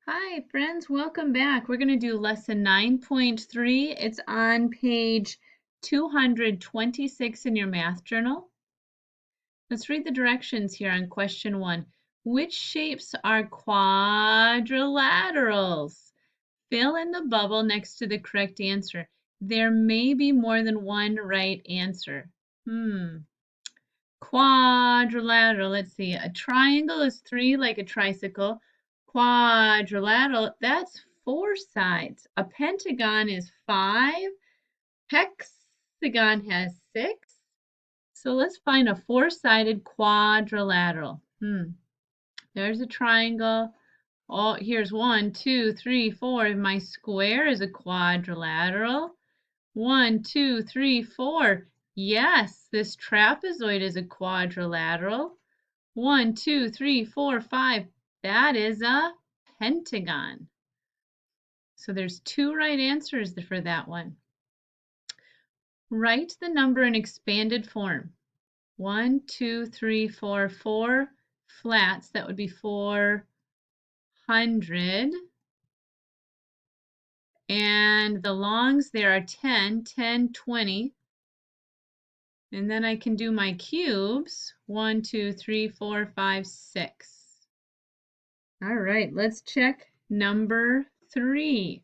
Hi, friends. Welcome back. We're going to do lesson 9.3. It's on page 226 in your math journal. Let's read the directions here on question 1. Which shapes are quadrilaterals? Fill in the bubble next to the correct answer. There may be more than one right answer. Quadrilateral, let's see. A triangle is 3 like a tricycle. Quadrilateral, that's 4 sides. A pentagon is 5. Hexagon has 6. So let's find a 4-sided quadrilateral. There's a triangle. Oh, here's 1, 2, 3, 4. My square is a quadrilateral. 1, 2, 3, 4. Yes, this trapezoid is a quadrilateral. 1, 2, 3, 4, 5. That is a pentagon. So there's 2 right answers for that one. Write the number in expanded form. 1, 2, 3, 4, 4 flats. That would be 400. And the longs there are 10, 10, 20. And then I can do my cubes. 1, 2, 3, 4, 5, 6. All right, let's check number 3.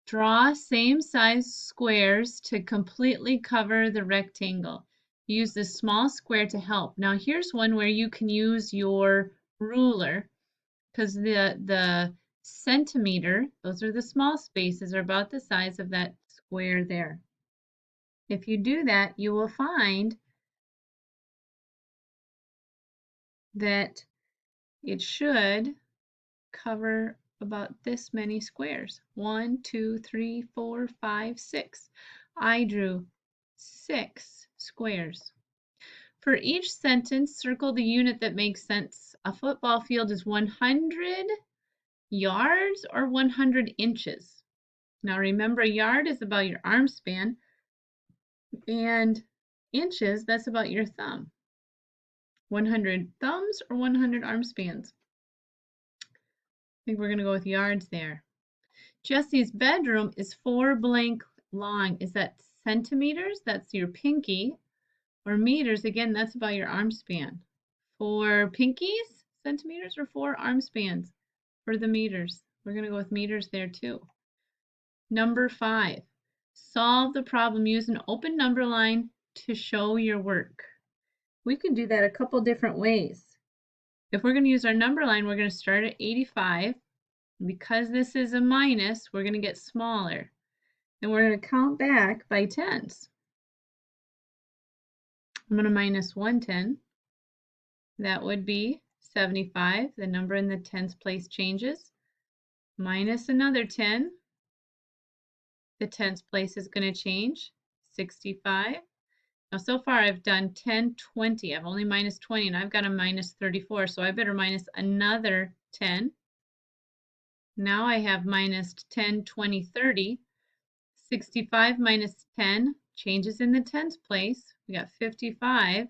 Draw same size squares to completely cover the rectangle. Use the small square to help. Now here's one where you can use your ruler because the centimeter, those are the small spaces, are about the size of that square there. If you do that, you will find that it should cover about this many squares. 1, 2, 3, 4, 5, 6. I drew 6 squares. For each sentence, circle the unit that makes sense. A football field is 100 yards or 100 inches. Now remember, a yard is about your arm span, and inches, that's about your thumb. 100 thumbs or 100 arm spans? I think we're going to go with yards there. Jesse's bedroom is 4 blank long. Is that centimeters? That's your pinky. Or meters, again, that's about your arm span. For pinkies, centimeters, or 4 arm spans? For the meters. We're going to go with meters there too. Number 5. Solve the problem. Use an open number line to show your work. We can do that a couple different ways. If we're going to use our number line, we're going to start at 85. Because this is a minus, we're going to get smaller. And we're going to count back by tens. I'm going to minus 1 10. That would be 75. The number in the tens place changes. Minus another 10. The tens place is going to change. 65. Now so far I've done 10, 20. I've only minus 20 and I've got a minus 34. So I better minus another 10. Now I have minus 10, 20, 30. 65 minus 10 changes in the tens place. We got 55.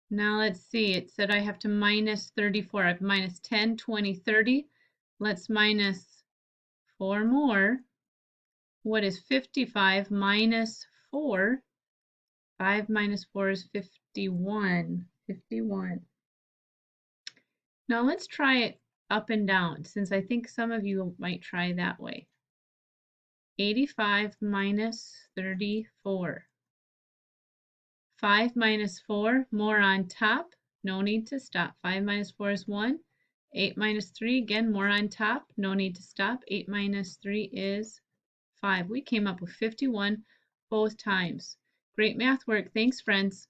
Now let's see, it said I have to minus 34. I've minus 10, 20, 30. Let's minus 4 more. What is 55 minus 4? 5 minus 4 is 51. 51. Now let's try it up and down, since I think some of you might try that way. 85 minus 34. 5 minus 4, more on top. No need to stop. 5 minus 4 is 1. 8 minus 3, again, more on top. No need to stop. 8 minus 3 is 5. We came up with 51 both times. Great math work. Thanks, friends.